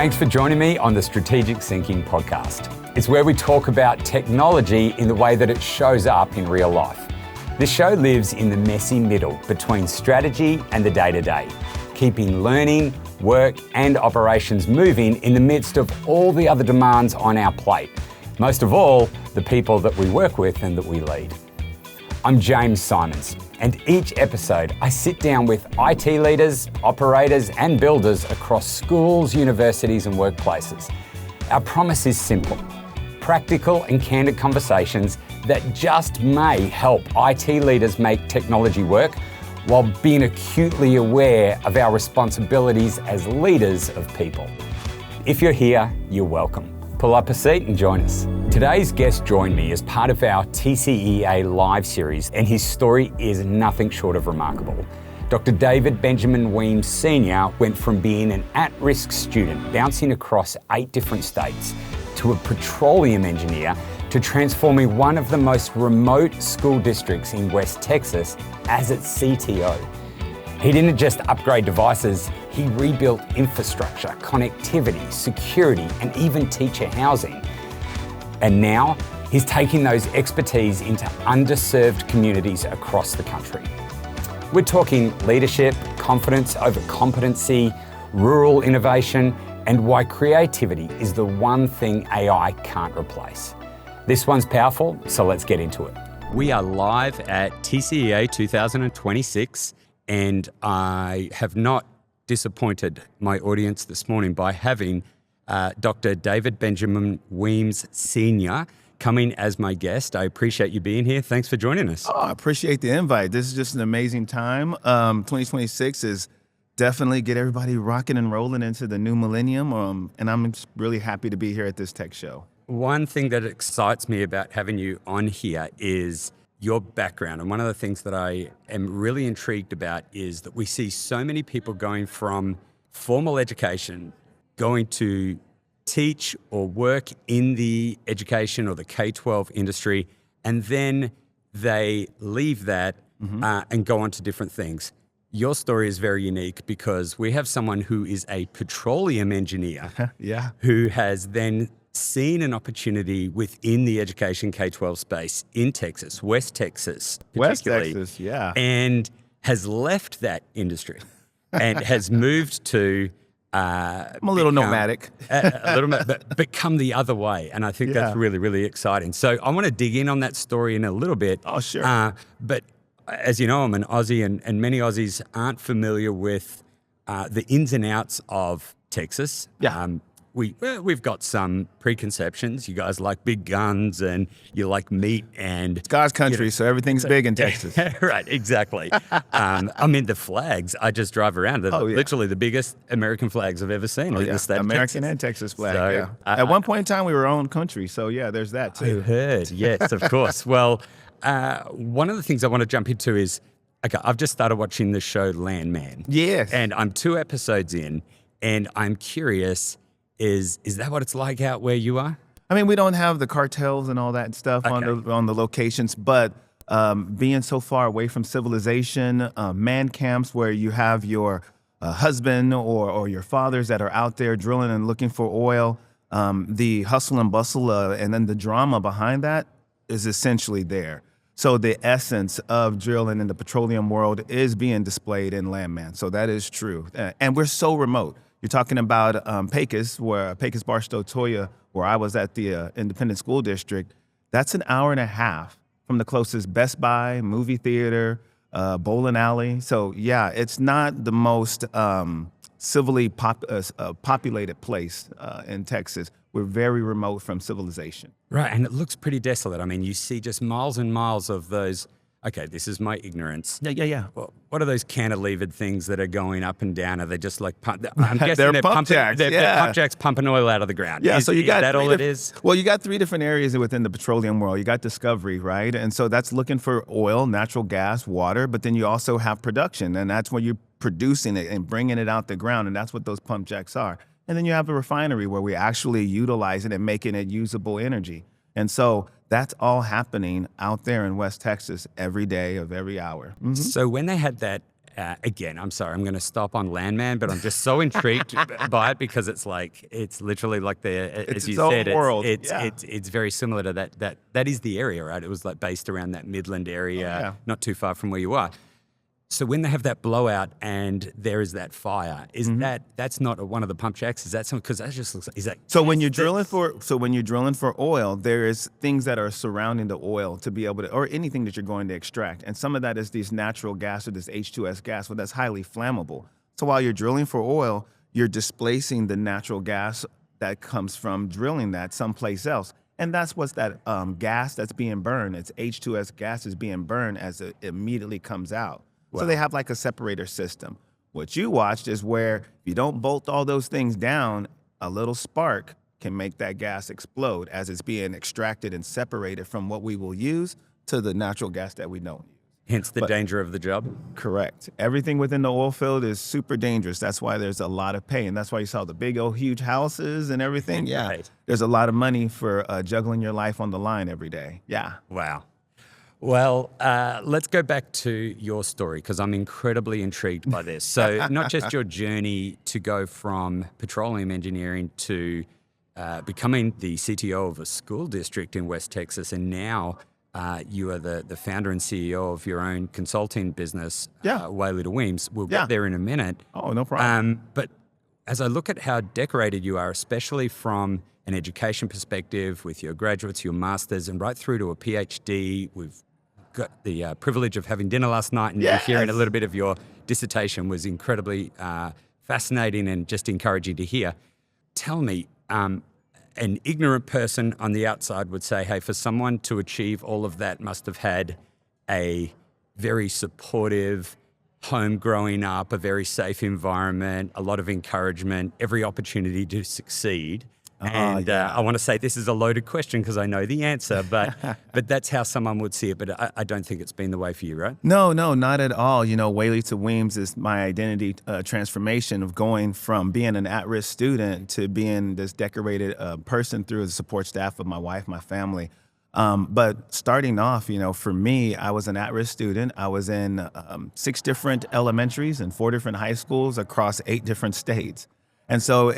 Thanks for joining me on the Strategic Thinking podcast. It's where we talk about technology in the way that it shows up in real life. This show lives in the messy middle between strategy and the day-to-day, keeping learning, work and operations moving in the midst of all the other demands on our plate. Most of all, the people that we work with and that we lead. I'm James Symons, and each episode I sit down with IT leaders, operators and builders across schools, universities and workplaces. Our promise is simple: practical and candid conversations that just may help IT leaders make technology work while being acutely aware of our responsibilities as leaders of people. If you're here, you're welcome. Pull up a seat and join us. Today's guest joined me as part of our TCEA live series, and his story is nothing short of remarkable. Dr. David Benjamin Weems Sr went from being an at-risk student bouncing across 8 different states to a petroleum engineer to transforming one of the most remote school districts in West Texas as its CTO. He didn't just upgrade devices, he rebuilt infrastructure, connectivity, security, and even teacher housing. And now he's taking those expertise into underserved communities across the country. We're talking leadership, confidence over competency, rural innovation, and why creativity is the one thing AI can't replace. This one's powerful, so let's get into it. We are live at TCEA 2026, and I have not disappointed my audience this morning by having Dr. David Benjamin Weems Sr coming as my guest. I appreciate you being here. Thanks for joining us. Oh, I appreciate the invite. This is just an amazing time. 2026 is definitely get everybody rocking and rolling into the new millennium, and I'm really happy to be here at this tech show. One thing that excites me about having you on here is your background. And one of the things that I am really intrigued about is that we see so many people going from formal education, going to teach or work in the education or the K-12 industry, and then they leave that and go on to different things. Your story is very unique because we have someone who is a petroleum engineer who has then seen an opportunity within the education K-12 space in Texas, West Texas particularly. West Texas, yeah. And has left that industry and has moved to I'm a little nomadic. but become the other way. And I think that's really, really exciting. So I want to dig in on that story in a little bit. Oh, sure. But as you know, I'm an Aussie, and many Aussies aren't familiar with the ins and outs of Texas. Yeah. We've got some preconceptions. You guys like big guns and you like meat and... It's God's country, so everything's big in Texas. Right, exactly. I mean, the flags, I just drive around. They're literally the biggest American flags I've ever seen. Oh, yeah. The state American of and Texas flag, So, At one point in time, we were our own country, so yeah, there's that too. I heard, yes, of course. Well, one of the things I want to jump into is, okay, I've just started watching the show Landman. Yes. And I'm 2 episodes in, and I'm curious... Is that what it's like out where you are? I mean, we don't have the cartels and all that stuff on the locations, but being so far away from civilization, man camps where you have your husband or your fathers that are out there drilling and looking for oil, the hustle and bustle and then the drama behind that is essentially there. So the essence of drilling in the petroleum world is being displayed in Landman. So that is true. And we're so remote. You're talking about Pecos, Pecos Barstow Toya, where I was at the independent school district. That's an hour and a half from the closest Best Buy, movie theater, bowling alley. So yeah, it's not the most civilly populated place in Texas. We're very remote from civilization. Right, and it looks pretty desolate. I mean, you see just miles and miles of those. Okay, this is my ignorance. Yeah. Well, what are those cantilevered things that are going up and down? Are they just like I'm guessing they're pump jacks. They're pump jacks pumping oil out of the ground. Yeah, so you got that all it is? Well, you got 3 different areas within the petroleum world. You got discovery, right? And so that's looking for oil, natural gas, water, but then you also have production, and that's where you're producing it and bringing it out the ground, and that's what those pump jacks are. And then you have the refinery where we actually utilize it and making it usable energy. And so that's all happening out there in West Texas every day of every hour. So when they had that again, I'm sorry, I'm going to stop on Landman, but I'm just so intrigued by it because it's literally like as you said, world. It's very similar to that is the area, right? It was like based around that Midland area, not too far from where you are. So when they have that blowout and there is that fire, is that's not one of the pump jacks? Is that something? Because that just looks like, is that? So when you're drilling for oil, there is things that are surrounding the oil to be able to, or anything that you're going to extract. And some of that is this natural gas or this H2S gas, well, that's highly flammable. So while you're drilling for oil, you're displacing the natural gas that comes from drilling that someplace else. And that's what's that gas that's being burned. It's H2S gas is being burned as it immediately comes out. Wow. So they have like a separator system. What you watched is where if you don't bolt all those things down, a little spark can make that gas explode as it's being extracted and separated from what we will use to the natural gas that we don't use. Hence the danger of the job? Correct. Everything within the oil field is super dangerous. That's why there's a lot of pay. And that's why you saw the big old huge houses and everything. Yeah. Right. There's a lot of money for juggling your life on the line every day. Yeah. Wow. Well, let's go back to your story because I'm incredibly intrigued by this. So not just your journey to go from petroleum engineering to becoming the CTO of a school district in West Texas, and now you are the founder and CEO of your own consulting business, Whaley to Weems. We'll get there in a minute. Oh, no problem. But as I look at how decorated you are, especially from an education perspective with your graduates, your masters, and right through to a PhD, we've got the privilege of having dinner last night and hearing a little bit of your dissertation was incredibly fascinating and just encouraging to hear. Tell me, an ignorant person on the outside would say, hey, for someone to achieve all of that must have had a very supportive home growing up, a very safe environment, a lot of encouragement, every opportunity to succeed. And I want to say this is a loaded question because I know the answer, but that's how someone would see it. But I don't think it's been the way for you, right? No, not at all. You know, Whaley to Weems is my identity transformation of going from being an at-risk student to being this decorated person through the support staff of my wife, my family. But starting off, you know, for me, I was an at-risk student. I was in 6 different elementaries and 4 different high schools across 8 different states. And so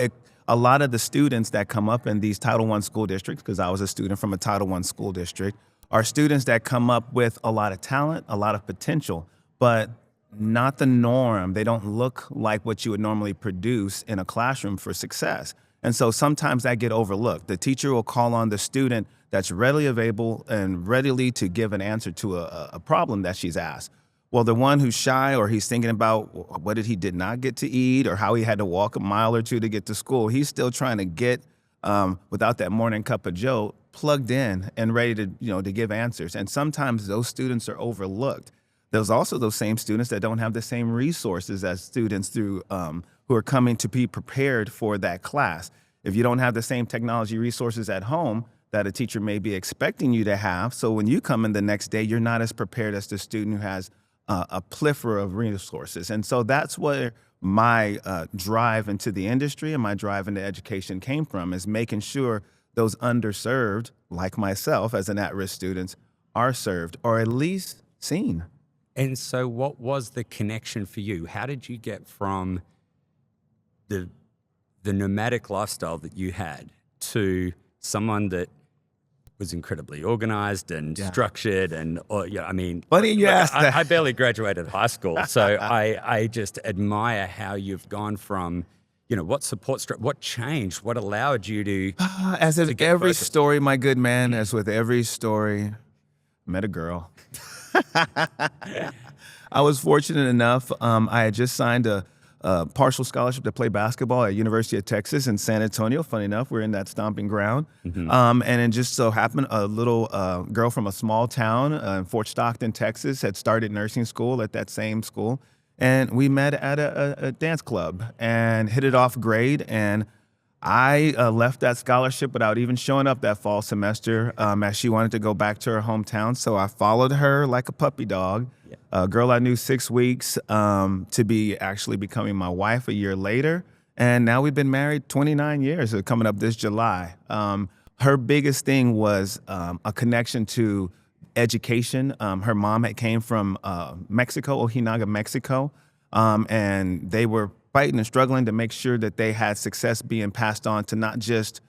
a lot of the students that come up in these Title I school districts, because I was a student from a Title I school district, are students that come up with a lot of talent, a lot of potential, but not the norm. They don't look like what you would normally produce in a classroom for success. And so sometimes that get overlooked. The teacher will call on the student that's readily available and readily to give an answer to a problem that she's asked. Well, the one who's shy or he's thinking about what he did not get to eat or how he had to walk a mile or 2 to get to school, he's still trying to get, without that morning cup of joe, plugged in and ready to, to give answers. And sometimes those students are overlooked. There's also those same students that don't have the same resources as students who are coming to be prepared for that class. If you don't have the same technology resources at home that a teacher may be expecting you to have, so when you come in the next day, you're not as prepared as the student who has a plethora of resources. And so that's where my drive into the industry and my drive into education came from, is making sure those underserved, like myself as an at-risk students, are served or at least seen. And so what was the connection for you? How did you get from the nomadic lifestyle that you had to someone that was incredibly organized and structured and, Funny you asked that. I barely graduated high school, so I just admire how you've gone from, what support, what changed, what allowed you to. As with every story, my good man, as with every story, I met a girl. I was fortunate enough. I had just signed a partial scholarship to play basketball at University of Texas in San Antonio. Funny enough, we're in that stomping ground. And it just so happened a little girl from a small town in Fort Stockton, Texas, had started nursing school at that same school. And we met at a dance club and hit it off great. And I left that scholarship without even showing up that fall semester as she wanted to go back to her hometown. So I followed her like a puppy dog. A girl I knew 6 weeks to be actually becoming my wife a year later. And now we've been married 29 years, coming up this July. Her biggest thing was a connection to education. Her mom came from Mexico, Ojinaga, Mexico. And they were fighting and struggling to make sure that they had success being passed on to not just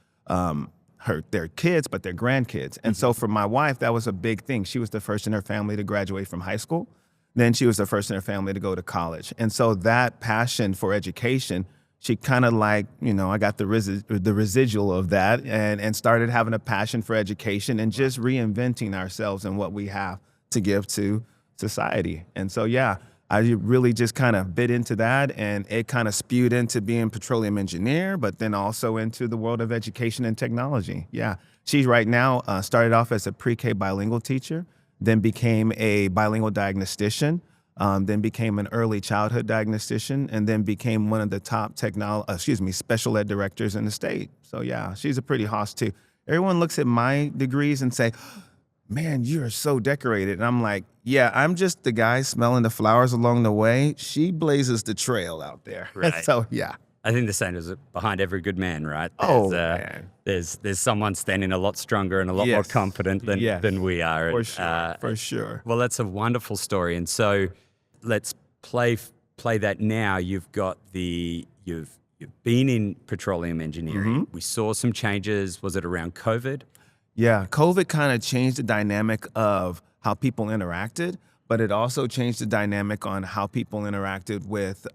their kids, but their grandkids. And so for my wife, that was a big thing. She was the first in her family to graduate from high school. Then she was the first in her family to go to college. And so that passion for education, she kind of like, I got the residual of that and started having a passion for education and just reinventing ourselves and what we have to give to society. And so, yeah, I really just kind of bit into that, and it kind of spewed into being petroleum engineer, but then also into the world of education and technology. Yeah, she's right now started off as a pre-K bilingual teacher, then became a bilingual diagnostician, then became an early childhood diagnostician, and then became one of the top special ed directors in the state. So yeah, she's a pretty hoss too. Everyone looks at my degrees and say, man, you are so decorated. And I'm like, yeah, I'm just the guy smelling the flowers along the way. She blazes the trail out there. Right. So, yeah. I think the saying is behind every good man, right? Man. There's someone standing a lot stronger and a lot more confident than we are. For sure. Well, that's a wonderful story. And so let's play that now. You've been in petroleum engineering. We saw some changes. Was it around COVID? Yeah, COVID kind of changed the dynamic of how people interacted, but it also changed the dynamic on how people interacted with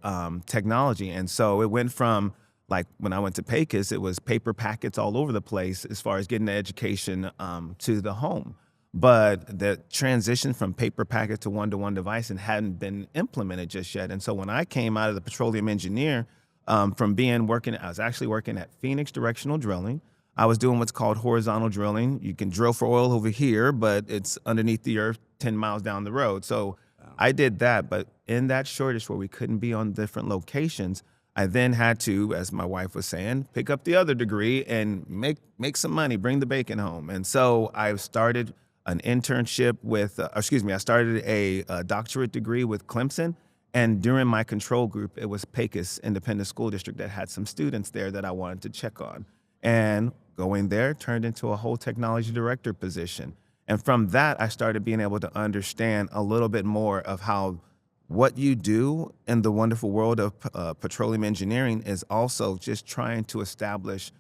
technology. And so it went from, like, when I went to PACUS, it was paper packets all over the place as far as getting the education to the home. But the transition from paper packet to one-to-one device hadn't been implemented just yet. And so when I came out of the petroleum engineer, I was actually working at Phoenix Directional Drilling. I was doing what's called horizontal drilling. You can drill for oil over here, but it's underneath the earth 10 miles down the road. So I did that, but in that shortage where we couldn't be on different locations, I then had to, as my wife was saying, pick up the other degree and make some money, bring the bacon home. And so I started an internship I started a doctorate degree with Clemson. And during my control group, it was PACUS Independent School District that had some students there that I wanted to check on. And going there turned into a whole technology director position. And from that, I started being able to understand a little bit more of how what you do in the wonderful world of petroleum engineering is also just trying to establish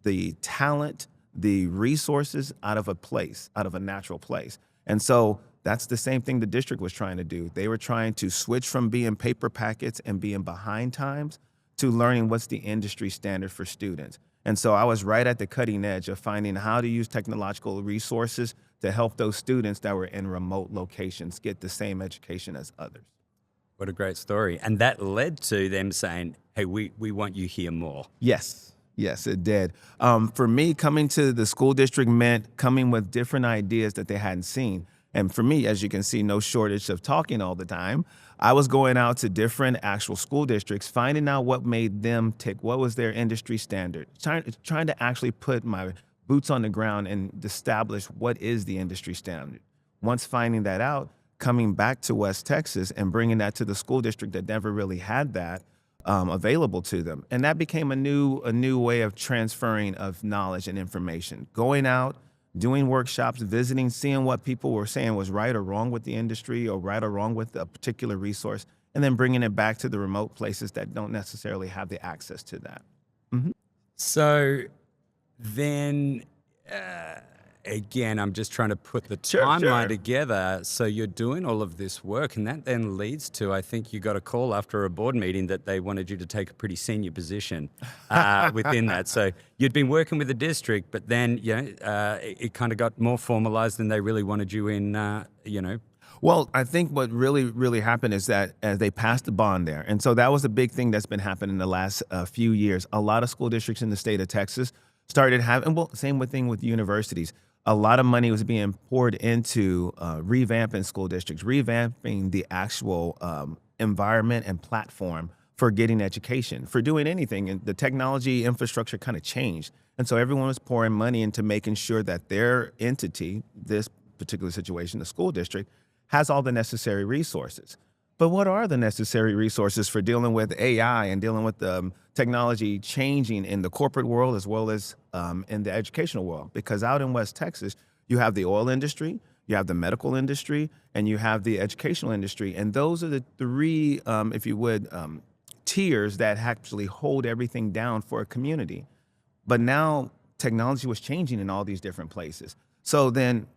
the talent, the resources out of a natural place. And so that's the same thing the district was trying to do. They were trying to switch from being paper packets and being behind times to learning what's the industry standard for students. And so I was right at the cutting edge of finding how to use technological resources to help those students that were in remote locations get the same education as others. What a great story. And that led to them saying, hey, we want you here more. Yes, it did. For me, coming to the school district meant coming with different ideas that they hadn't seen. And for me, as you can see, no shortage of talking all the time. I was going out to different actual school districts, finding out what made them tick, what was their industry standard, trying to actually put my boots on the ground and establish what is the industry standard. Once finding that out, coming back to West Texas and bringing that to the school district that never really had that available to them. And that became a new way of transferring of knowledge and information. Going out, doing workshops, visiting, seeing what people were saying was right or wrong with the industry or right or wrong with a particular resource, and then bringing it back to the remote places that don't necessarily have the access to that. So then, again, I'm just trying to put the timeline together. So you're doing all of this work, and that then leads to, I think you got a call after a board meeting that they wanted you to take a pretty senior position within that. So you'd been working with the district, but then it kind of got more formalized and they really wanted you in, Well, I think what really happened is that as they passed the bond there, and so that was a big thing that's been happening in the last few years. A lot of school districts in the state of Texas started having, same thing with universities. A lot of money was being poured into revamping school districts, revamping the actual environment and platform for getting education, for doing anything. And the technology infrastructure kind of changed. And so everyone was pouring money into making sure that their entity, this particular situation, the school district, has all the necessary resources. But what are the necessary resources for dealing with AI and dealing with technology changing in the corporate world as well as in the educational world? Because out in West Texas, you have the oil industry, you have the medical industry, and you have the educational industry. And those are the three, if you would, tiers that actually hold everything down for a community. But now technology was changing in all these different places. So then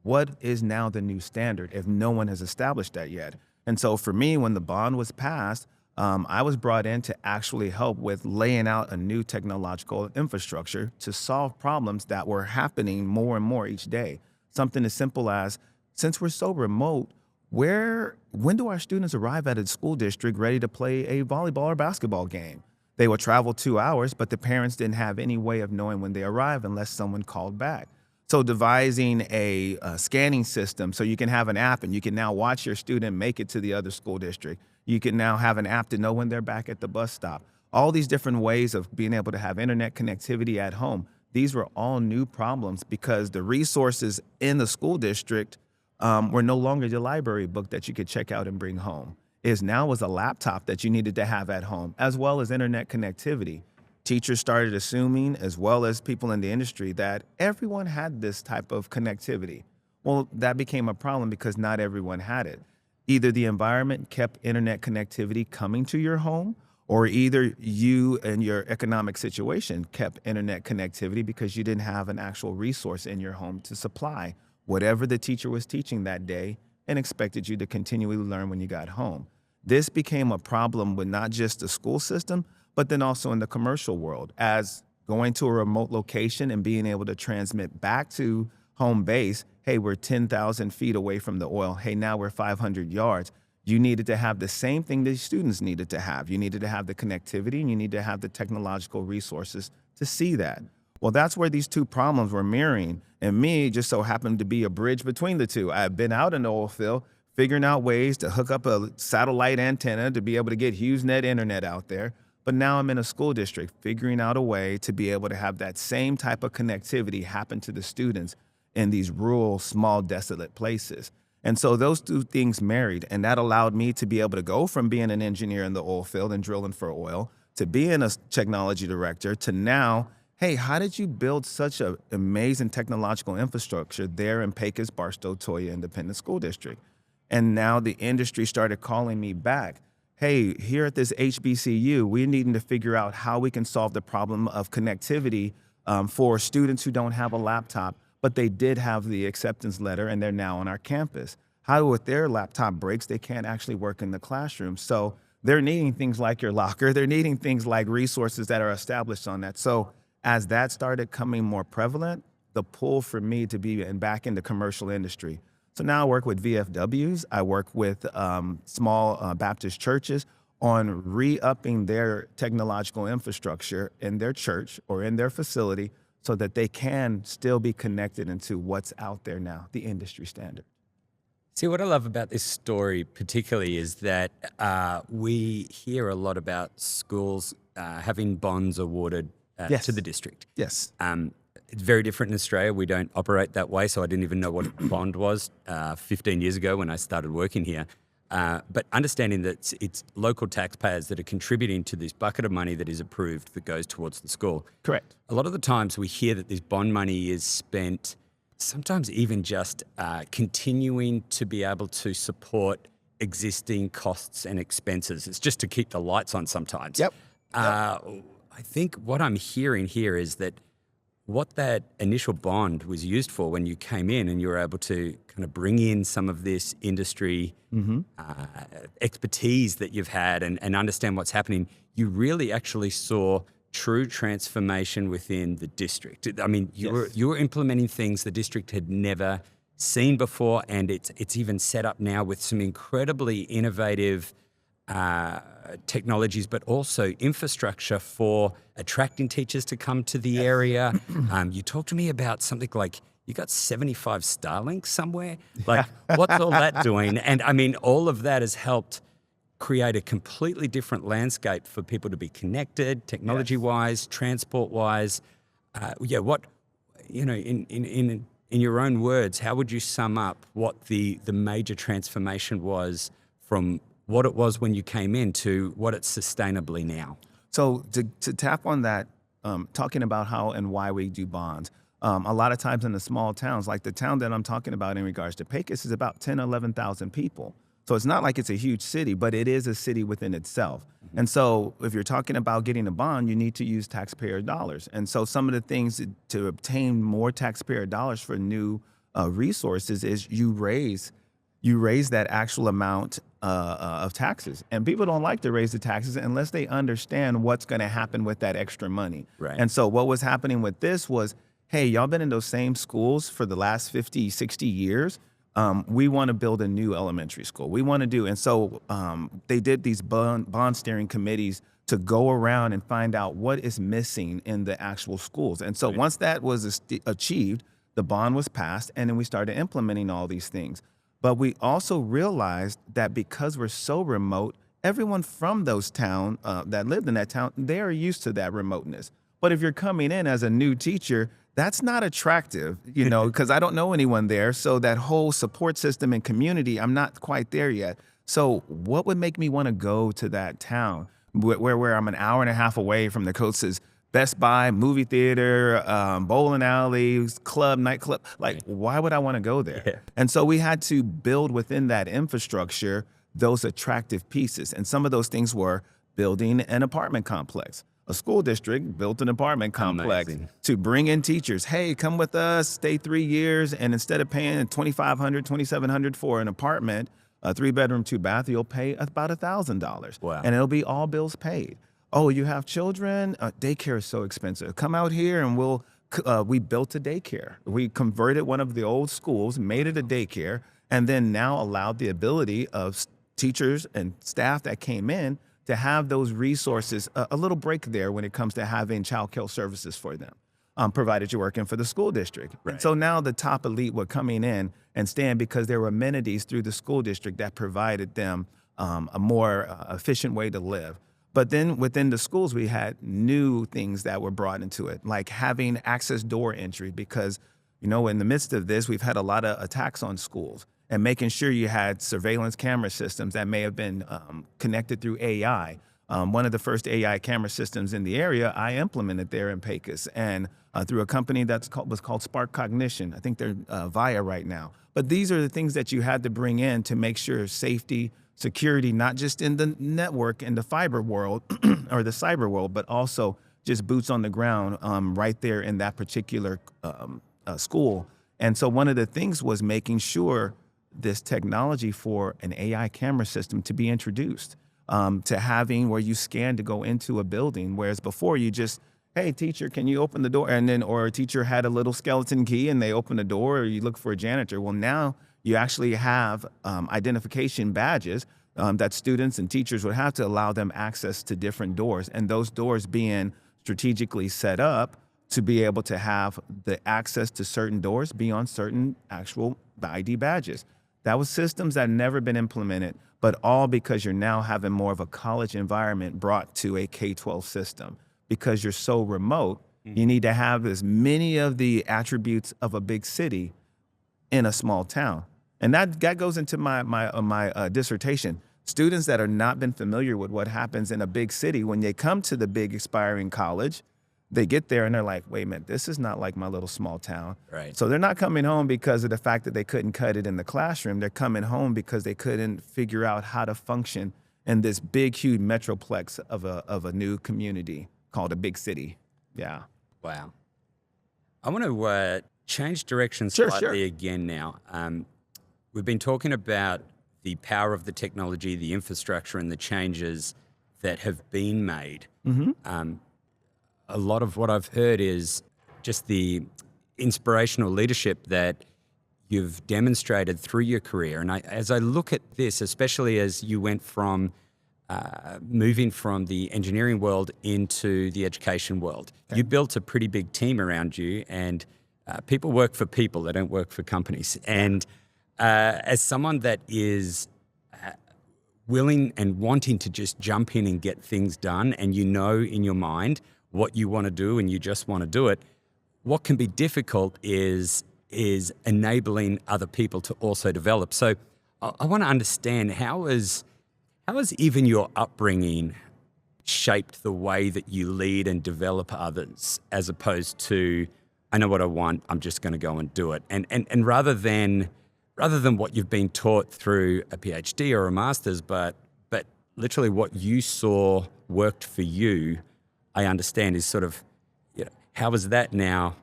what is now the new standard if no one has established that yet? And so for me, when the bond was passed, I was brought in to actually help with laying out a new technological infrastructure to solve problems that were happening more and more each day. Something as simple as, since we're so remote, when do our students arrive at a school district ready to play a volleyball or basketball game? They would travel 2 hours, but the parents didn't have any way of knowing when they arrive unless someone called back. So devising a scanning system so you can have an app and you can now watch your student make it to the other school district. You can now have an app to know when they're back at the bus stop. All these different ways of being able to have internet connectivity at home. These were all new problems because the resources in the school district were no longer the library book that you could check out and bring home. It now was a laptop that you needed to have at home, as well as internet connectivity. Teachers started assuming, as well as people in the industry, that everyone had this type of connectivity. Well, that became a problem because not everyone had it. Either the environment kept internet connectivity coming to your home, or either you and your economic situation kept internet connectivity because you didn't have an actual resource in your home to supply whatever the teacher was teaching that day and expected you to continually learn when you got home. This became a problem with not just the school system, but then also in the commercial world, as going to a remote location and being able to transmit back to home base, hey, we're 10,000 feet away from the oil. Hey, now we're 500 yards. You needed to have the same thing that students needed to have. You needed to have the connectivity and you need to have the technological resources to see that. Well, that's where these two problems were mirroring. And me just so happened to be a bridge between the two. I had been out in the oil field, figuring out ways to hook up a satellite antenna to be able to get HughesNet internet out there. But now I'm in a school district, figuring out a way to be able to have that same type of connectivity happen to the students in these rural, small, desolate places. And so those two things married, and that allowed me to be able to go from being an engineer in the oil field and drilling for oil to being a technology director to now, hey, how did you build such an amazing technological infrastructure there in Pecos, Barstow, Toyah Independent School District? And now the industry started calling me back. Hey, here at this HBCU, we're needing to figure out how we can solve the problem of connectivity for students who don't have a laptop, but they did have the acceptance letter and they're now on our campus. How with their laptop breaks, they can't actually work in the classroom. So they're needing things like your locker. They're needing things like resources that are established on that. So as that started coming more prevalent, the pull for me to be back in the commercial industry. So now I work with VFWs. I work with small Baptist churches on re-upping their technological infrastructure in their church or in their facility so that they can still be connected into what's out there now, the industry standard. See, what I love about this story particularly is that we hear a lot about schools having bonds awarded Yes. to the district. Yes. It's very different in Australia. We don't operate that way, so I didn't even know what a bond was 15 years ago when I started working here. But understanding that it's local taxpayers that are contributing to this bucket of money that is approved that goes towards the school. Correct. A lot of the times we hear that this bond money is spent sometimes even just continuing to be able to support existing costs and expenses. It's just to keep the lights on sometimes. Yep. I think what I'm hearing here is that what that initial bond was used for when you came in and you were able to kind of bring in some of this industry expertise that you've had and understand what's happening, you really actually saw true transformation within the district. I mean, you were implementing things the district had never seen before, and it's even set up now with some incredibly innovative technologies, but also infrastructure for attracting teachers to come to the area. You talked to me about something like you got 75 Starlinks somewhere. Like, what's all that doing? And I mean, all of that has helped create a completely different landscape for people to be connected, technology-wise, transport-wise. What, you know, in your own words, how would you sum up what the major transformation was from what it was when you came in to what it's sustainably now? So to tap on that, talking about how and why we do bonds, A lot of times in the small towns, like the town that I'm talking about in regards to Pecos is about 10, 11,000 people. So it's not like it's a huge city, but it is a city within itself. And so if you're talking about getting a bond, you need to use taxpayer dollars. And so some of the things to obtain more taxpayer dollars for new resources is you raise that actual amount of taxes. And people don't like to raise the taxes unless they understand what's going to happen with that extra money. Right. And so what was happening with this was, hey, y'all been in those same schools for the last 50, 60 years. We want to build a new elementary school. We want to do, and so they did these bond steering committees to go around and find out what is missing in the actual schools. And so once that was achieved, the bond was passed, and then we started implementing all these things. But we also realized that because we're so remote, everyone from those towns that lived in that town, they are used to that remoteness. But if you're coming in as a new teacher, that's not attractive, because I don't know anyone there. So that whole support system and community, I'm not quite there yet. So what would make me want to go to that town where I'm an hour and a half away from the closest Best Buy, movie theater, bowling alleys, club, nightclub? Like, why would I want to go there? Yeah. And so we had to build within that infrastructure those attractive pieces. And some of those things were building an apartment complex. A school district built an apartment complex to bring in teachers. Hey, come with us, stay 3 years, and instead of paying $2,500, $2,700 for an apartment, a 3-bedroom, 2-bath, you'll pay about $1,000. Wow. And it'll be all bills paid. Oh, you have children? Daycare is so expensive. Come out here and we built a daycare. We converted one of the old schools, made it a daycare, and then now allowed the ability of teachers and staff that came in to have those resources, a little break there when it comes to having childcare services for them, provided you're working for the school district. Right. And so now the top elite were coming in and staying because there were amenities through the school district that provided them a more efficient way to live. But then within the schools, we had new things that were brought into it, like having access door entry, because, in the midst of this, we've had a lot of attacks on schools, and making sure you had surveillance camera systems that may have been connected through AI. One of the first AI camera systems in the area, I implemented there in Pecos, and through a company was called Spark Cognition. I think they're Via right now. But these are the things that you had to bring in to make sure safety, security, not just in the network and the fiber world or the cyber world, but also just boots on the ground right there in that particular school. And so one of the things was making sure this technology for an AI camera system to be introduced, to having where you scan to go into a building, whereas before you just, hey, teacher, can you open the door? And then, or a teacher had a little skeleton key and they open the door, or you look for a janitor. Well, now you actually have identification badges that students and teachers would have to allow them access to different doors, and those doors being strategically set up to be able to have the access to certain doors be on certain actual ID badges. That was systems that had never been implemented, but all because you're now having more of a college environment brought to a K-12 system. Because you're so remote, you need to have as many of the attributes of a big city in a small town. And that goes into my dissertation. Students that are not been familiar with what happens in a big city, when they come to the big aspiring college, they get there and they're like, wait a minute, this is not like my little small town. Right. So they're not coming home because of the fact that they couldn't cut it in the classroom. They're coming home because they couldn't figure out how to function in this big, huge metroplex of a new community called a big city. Yeah. Wow. I want to change direction Sure. slightly again now. We've been talking about the power of the technology, the infrastructure, and the changes that have been made. Mm-hmm. A lot of what I've heard is just the inspirational leadership that you've demonstrated through your career. And as I look at this, especially as you went from moving from the engineering world into the education world, you built a pretty big team around you, and people work for people, they don't work for companies. And as someone that is willing and wanting to just jump in and get things done, and you know in your mind what you want to do and you just want to do it, what can be difficult is enabling other people to also develop. So I want to understand, how has even your upbringing shaped the way that you lead and develop others, as opposed to I know what I want. I'm just going to go and do it. And rather than what you've been taught through a PhD or a master's, but literally what you saw worked for you, I understand is sort of, how is that now?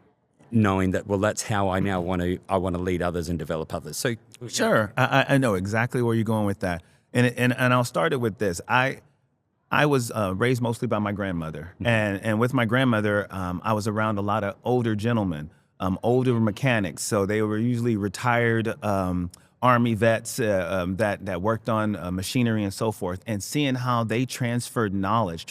Knowing that, well, that's how I now want to lead others and develop others. So Sure, I know exactly where you're going with that, and I'll start it with this. I was raised mostly by my grandmother, and with my grandmother, I was around a lot of older gentlemen, older mechanics. So they were usually retired Army vets that worked on machinery and so forth, and seeing how they transferred knowledge,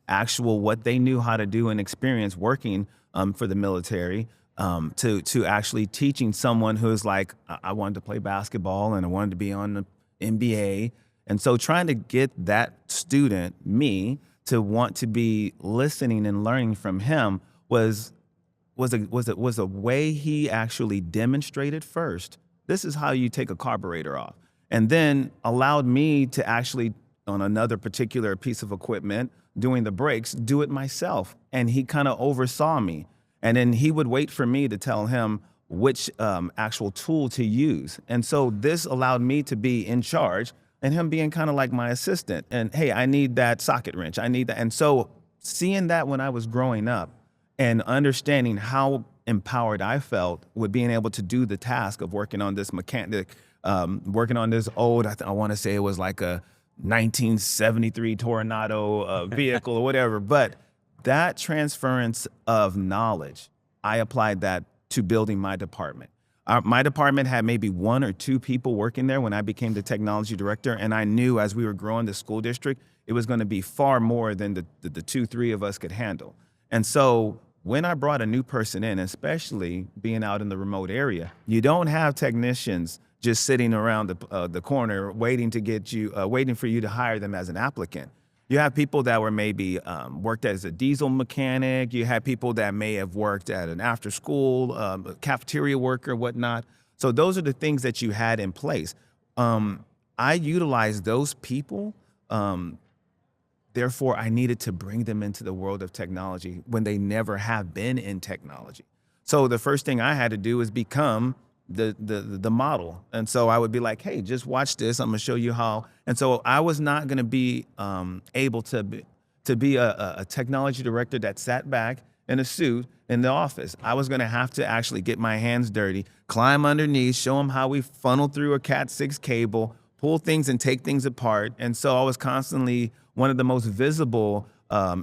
actual what they knew how to do and experience working for the military, to actually teaching someone who's like, I wanted to play basketball and I wanted to be on the NBA. And so trying to get that student, me, to want to be listening and learning from him was a way he actually demonstrated first. This is how you take a carburetor off. And then allowed me to actually, on another particular piece of equipment, doing the brakes, do it myself. And he kind of oversaw me. And then he would wait for me to tell him which actual tool to use. And so this allowed me to be in charge and him being kind of like my assistant. And hey, I need that socket wrench. I need that. And so seeing that when I was growing up and understanding how empowered I felt with being able to do the task of working on this working on this old, I want to say it was like a 1973 Tornado vehicle or whatever. But that transference of knowledge, I applied that to building my department. My department had maybe 1 or 2 people working there when I became the technology director. And I knew as we were growing the school district, it was going to be far more than the 2, 3 of us could handle. And so when I brought a new person in, especially being out in the remote area, you don't have technicians just sitting around the corner waiting for you to hire them as an applicant. You have people that were maybe worked as a diesel mechanic. You had people that may have worked at an after-school cafeteria worker, whatnot. So those are the things that you had in place. I utilized those people. Therefore, I needed to bring them into the world of technology when they never have been in technology. So the first thing I had to do is become the model. And so I would be like, hey, just watch this. I'm gonna show you how. And so I was not gonna be able to be a technology director that sat back in a suit in the office. I was gonna have to actually get my hands dirty, climb underneath, show them how we funnel through a Cat6 cable, pull things and take things apart. And so I was constantly one of the most visible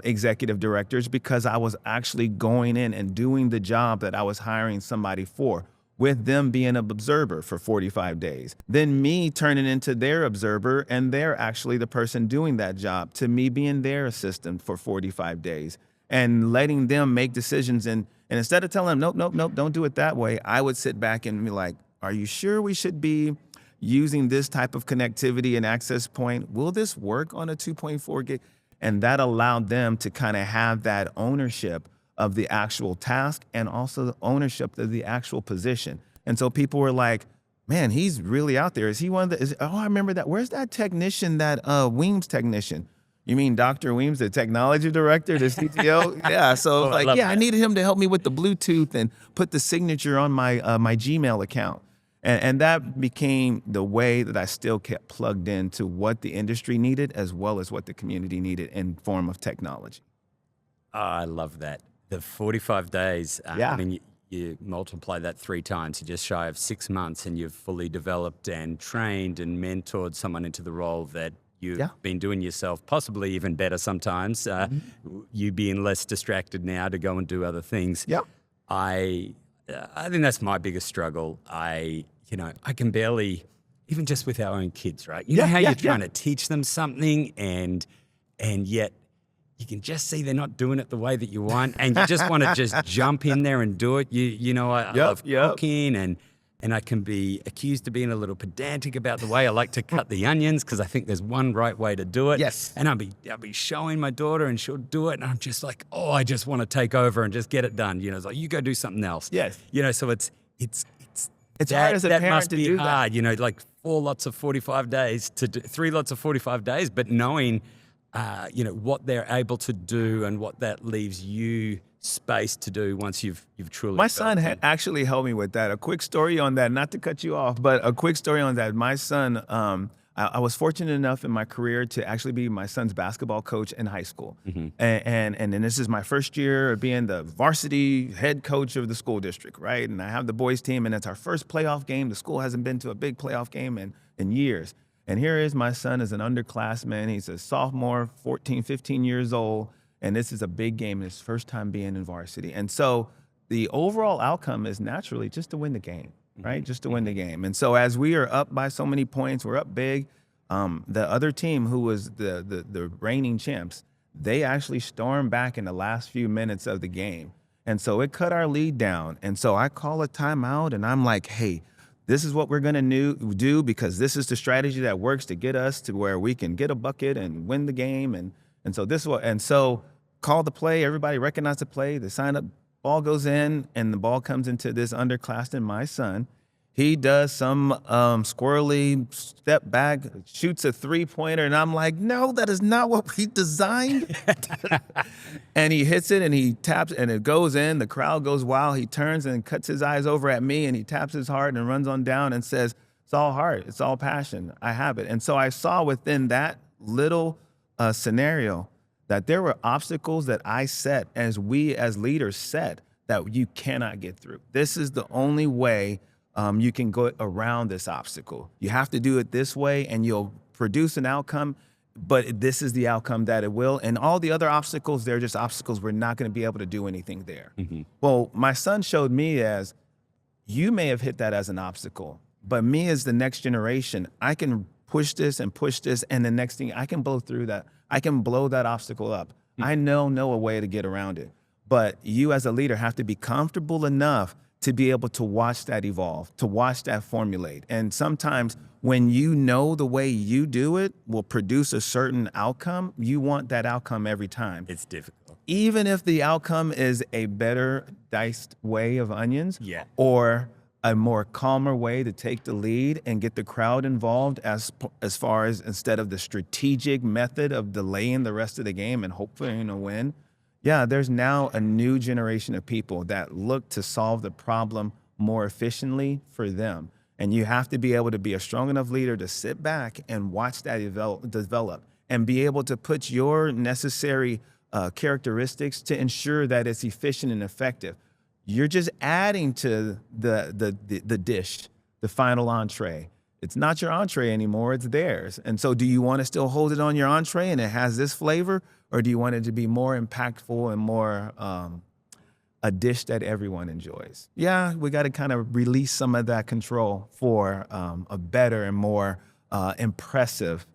executive directors because I was actually going in and doing the job that I was hiring somebody for, with them being an observer for 45 days. Then me turning into their observer and they're actually the person doing that job, to me being their assistant for 45 days and letting them make decisions. And instead of telling them, nope, don't do it that way, I would sit back and be like, are you sure we should be using this type of connectivity and access point? Will this work on a 2.4 gig? And that allowed them to kind of have that ownership of the actual task and also the ownership of the actual position. And so people were like, man, he's really out there. Is he one of the, I remember that. Where's that technician, that Weems technician? You mean Dr. Weems, the technology director, the CTO? Yeah, so Oh, like, I needed him to help me with the Bluetooth and put the signature on my my Gmail account. And that became the way that I still kept plugged into what the industry needed as well as what the community needed in form of technology. Oh, I love that. The 45 days, Yeah. I mean, you multiply that 3 times, you're just shy of 6 months and you've fully developed and trained and mentored someone into the role that you've been doing yourself, possibly even better sometimes, you being less distracted now to go and do other things. Yep. I think that's my biggest struggle. I can barely, even just with our own kids, right? You know how you're trying to teach them something and yet you can just see they're not doing it the way that you want, and you just want to just jump in there and do it. I love cooking, and I can be accused of being a little pedantic about the way I like to cut the onions because I think there's one right way to do it. Yes. And I'll be showing my daughter, and she'll do it, and I'm just like, oh, I just want to take over and just get it done. It's like, you go do something else. Yes. So it's hard as a parent must to be do hard. that. Like 4 lots of 45 days to do 3 lots of 45 days, but knowing what they're able to do and what that leaves you space to do once you've truly. My son actually helped me with that. A quick story on that, not to cut you off, but a quick story on that. My son, I was fortunate enough in my career to actually be my son's basketball coach in high school. And then this is my first year of being the varsity head coach of the school district, right? And I have the boys team, and it's our first playoff game. The school hasn't been to a big playoff game in years. And here is my son as an underclassman. He's a sophomore, 14, 15 years old. And this is a big game, his first time being in varsity. And so the overall outcome is naturally just to win the game, right? Just to win the game. And so as we are up by so many points, we're up big. The other team, who was the reigning champs, they actually stormed back in the last few minutes of the game. And so it cut our lead down. And so I call a timeout, and I'm like, hey, this is what we're going to do, because this is the strategy that works to get us to where we can get a bucket and win the game. And so call the play. Everybody recognize the play. They sign up. Ball goes in, and the ball comes into this underclassman, my son. He does some squirrely step back, shoots a three-pointer, and I'm like, no, that is not what we designed. And he hits it, and he taps, and it goes in. The crowd goes wild. He turns and cuts his eyes over at me, and he taps his heart and runs on down and says, it's all heart. It's all passion. I have it. And so I saw within that little scenario that there were obstacles that I set, as we as leaders set, that you cannot get through. This is the only way you can go around this obstacle. You have to do it this way, and you'll produce an outcome, but this is the outcome that it will. And all the other obstacles, they're just obstacles. We're not going to be able to do anything there. Well, my son showed me as, you may have hit that as an obstacle, but me as the next generation, I can push this, and the next thing, I can blow through that. I can blow that obstacle up. I know a way to get around it. But you as a leader have to be comfortable enough to be able to watch that evolve, to watch that formulate. And sometimes when you know the way you do it will produce a certain outcome, you want that outcome every time. It's difficult. Even if the outcome is a better diced way of onions, or a more calmer way to take the lead and get the crowd involved, as far as instead of the strategic method of delaying the rest of the game and hoping to win. Yeah, there's now a new generation of people that look to solve the problem more efficiently for them. And you have to be able to be a strong enough leader to sit back and watch that develop and be able to put your necessary characteristics to ensure that it's efficient and effective. You're just adding to the dish, the final entree. It's not your entree anymore, it's theirs. And so do you want to still hold it on your entree and it has this flavor, or do you want it to be more impactful and more a dish that everyone enjoys? Yeah, we got to kind of release some of that control for a better and more impressive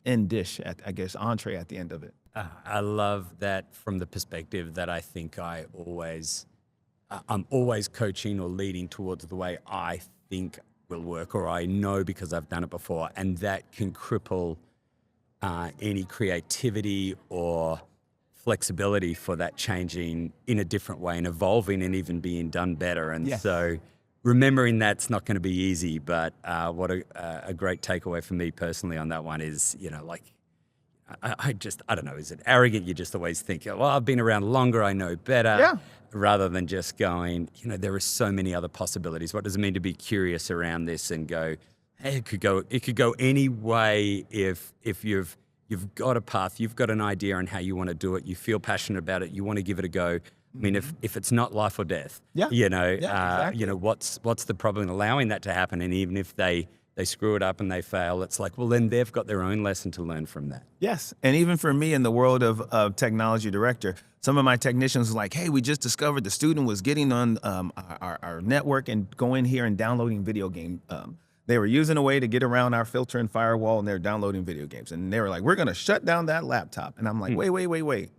end dish, entree at the end of it. I love that from the perspective that I think I'm always coaching or leading towards the way I think will work, or I know because I've done it before, and that can cripple any creativity or flexibility for that changing in a different way and evolving and even being done better. And so remembering that's not going to be easy, but what a great takeaway for me personally on that one is, I don't know, is it arrogant? You just always think, well, I've been around longer, I know better, rather than just going, there are so many other possibilities. What does it mean to be curious around this and go, hey, it could go any way if you've got a path, you've got an idea on how you want to do it, you feel passionate about it, you want to give it a go. I mean, if it's not life or death, exactly. What's the problem in allowing that to happen? And even if they screw it up and they fail, it's like, well, then they've got their own lesson to learn from that. Yes. And even for me in the world of technology director, some of my technicians were like, hey, we just discovered the student was getting on our network and going here and downloading video game. They were using a way to get around our filter and firewall, and they're downloading video games. And they were like, we're going to shut down that laptop. And I'm like, wait.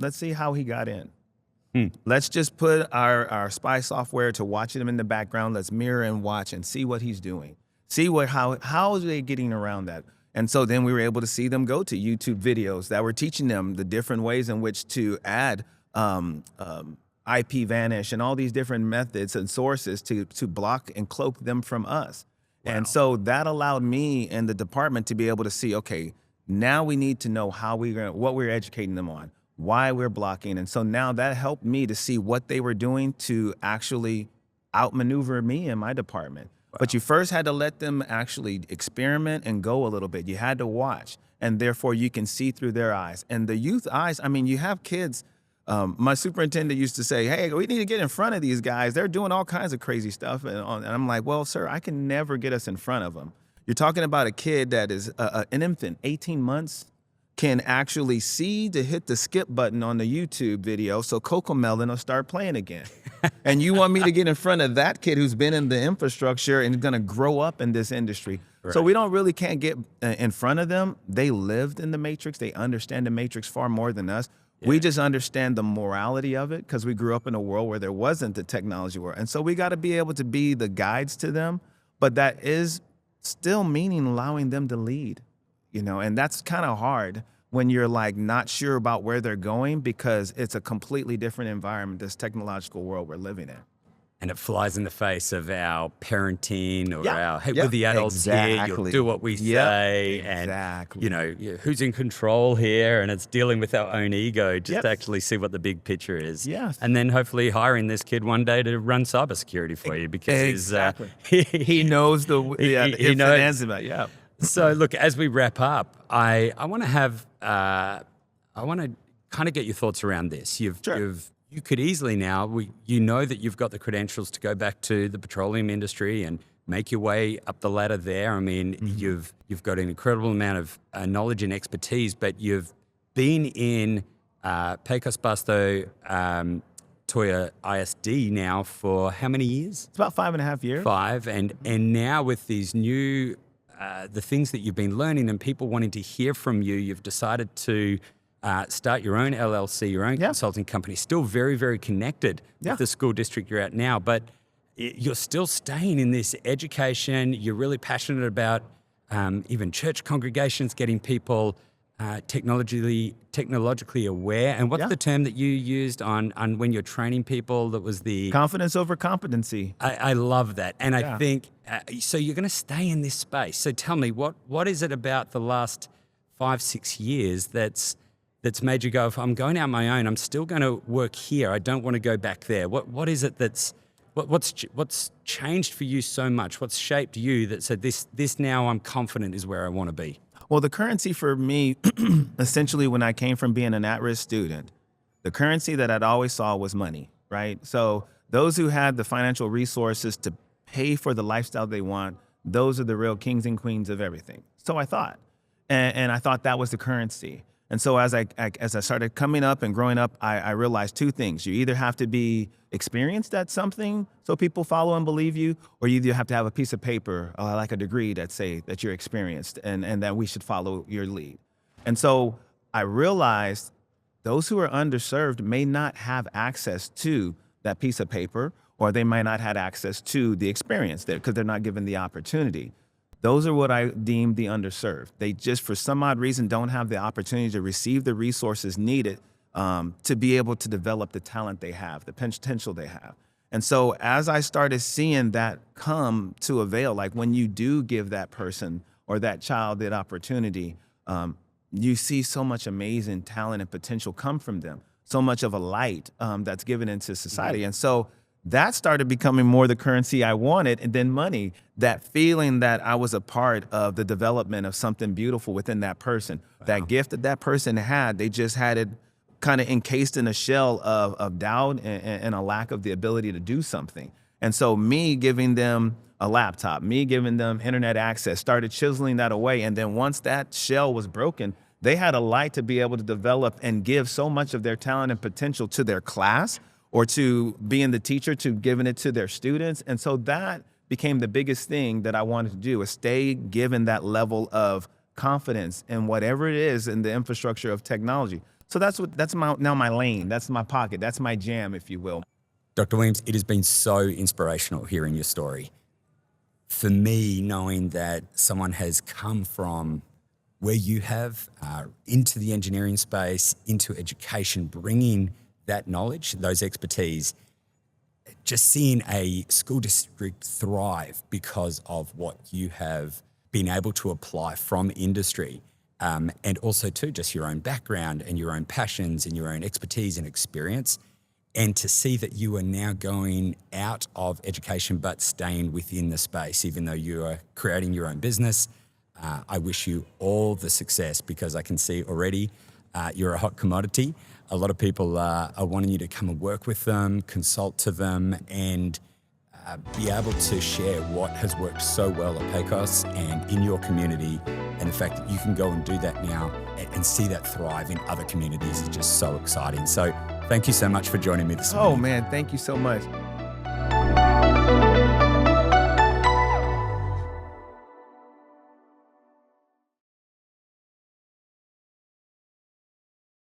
Let's see how he got in. Let's just put our spy software to watch him in the background. Let's mirror and watch and see what he's doing. See how are they getting around that? And so then we were able to see them go to YouTube videos that were teaching them the different ways in which to add IP vanish and all these different methods and sources to block and cloak them from us. Wow. And so that allowed me and the department to be able to see, okay, now we need to know what we're educating them on. why we're blocking. And so now that helped me to see what they were doing to actually outmaneuver me in my department. Wow. But you first had to let them actually experiment and go a little bit. You had to watch, and therefore you can see through their eyes. And the youth eyes, I mean, you have kids. My superintendent used to say, hey, we need to get in front of these guys. They're doing all kinds of crazy stuff. And I'm like, well, sir, I can never get us in front of them. You're talking about a kid that is an infant, 18 months, can actually see to hit the skip button on the YouTube video so Cocomelon will start playing again. And you want me to get in front of that kid who's been in the infrastructure and going to grow up in this industry. Right. So we can't get in front of them. They lived in the matrix. They understand the matrix far more than us. Yeah. We just understand the morality of it because we grew up in a world where there wasn't the technology world. And so we got to be able to be the guides to them, but that is still meaning allowing them to lead. And that's kind of hard when you're like not sure about where they're going because it's a completely different environment, this technological world we're living in. And it flies in the face of our parenting or our, hey, we're the adults here, you'll do what we say. Exactly. And, who's in control here? And it's dealing with our own ego just to actually see what the big picture is. Yes. And then hopefully hiring this kid one day to run cybersecurity for you because he knows he knows about. Yeah. So look, as we wrap up, I want to kind of get your thoughts around this. You could easily now, you know that you've got the credentials to go back to the petroleum industry and make your way up the ladder there. I mean, you've got an incredible amount of knowledge and expertise, but you've been in Pecos Pasto, Toya ISD now for how many years? It's about 5.5 years. 5, and now with these new the things that you've been learning and people wanting to hear from you, you've decided to start your own LLC, your own consulting company, still very, very connected with the school district you're at now, but you're still staying in this education. You're really passionate about even church congregations, getting people technologically aware. And what's the term that you used on when you're training people? That was the confidence over competency. I love that. And I think, so you're going to stay in this space. So tell me, what is it about the last 5-6 years that's made you go, if I'm going out my own, I'm still going to work here. I don't want to go back there. What is it what's changed for you so much? What's shaped you that said this now I'm confident is where I want to be? Well, the currency for me, essentially when I came from being an at-risk student, the currency that I'd always saw was money, right? So those who had the financial resources to pay for the lifestyle they want, those are the real kings and queens of everything. So I thought, and I thought that was the currency. And so as I started coming up and growing up, I realized two things. You either have to be experienced at something so people follow and believe you, or you either have to have a piece of paper, like a degree that say that you're experienced and that we should follow your lead. And so I realized those who are underserved may not have access to that piece of paper, or they might not have access to the experience there because they're not given the opportunity. Those are what I deem the underserved. They just, for some odd reason, don't have the opportunity to receive the resources needed to be able to develop the talent they have, the potential they have. And so as I started seeing that come to avail, like when you do give that person or that child that opportunity, you see so much amazing talent and potential come from them, so much of a light that's given into society. And so that started becoming more the currency I wanted, and then money, that feeling that I was a part of the development of something beautiful within that person. Wow. That gift that person had, they just had it kind of encased in a shell of doubt and a lack of the ability to do something. And so me giving them a laptop, me giving them internet access, started chiseling that away. And then once that shell was broken, they had a light to be able to develop and give so much of their talent and potential to their class, or to being the teacher, to giving it to their students. And so that became the biggest thing that I wanted to do, is stay given that level of confidence in whatever it is in the infrastructure of technology. So that's my lane, that's my pocket, that's my jam, if you will. Dr. Weems, it has been so inspirational hearing your story. For me, knowing that someone has come from where you have into the engineering space, into education, bringing that knowledge, those expertise, just seeing a school district thrive because of what you have been able to apply from industry. and also too just your own background and your own passions and your own expertise and experience. And to see that you are now going out of education but staying within the space, even though you are creating your own business. I wish you all the success, because I can see already you're a hot commodity. A lot of people are wanting you to come and work with them, consult to them, and be able to share what has worked so well at Paycos and in your community. And the fact that you can go and do that now and see that thrive in other communities is just so exciting. So thank you so much for joining me this morning. Oh man, thank you so much.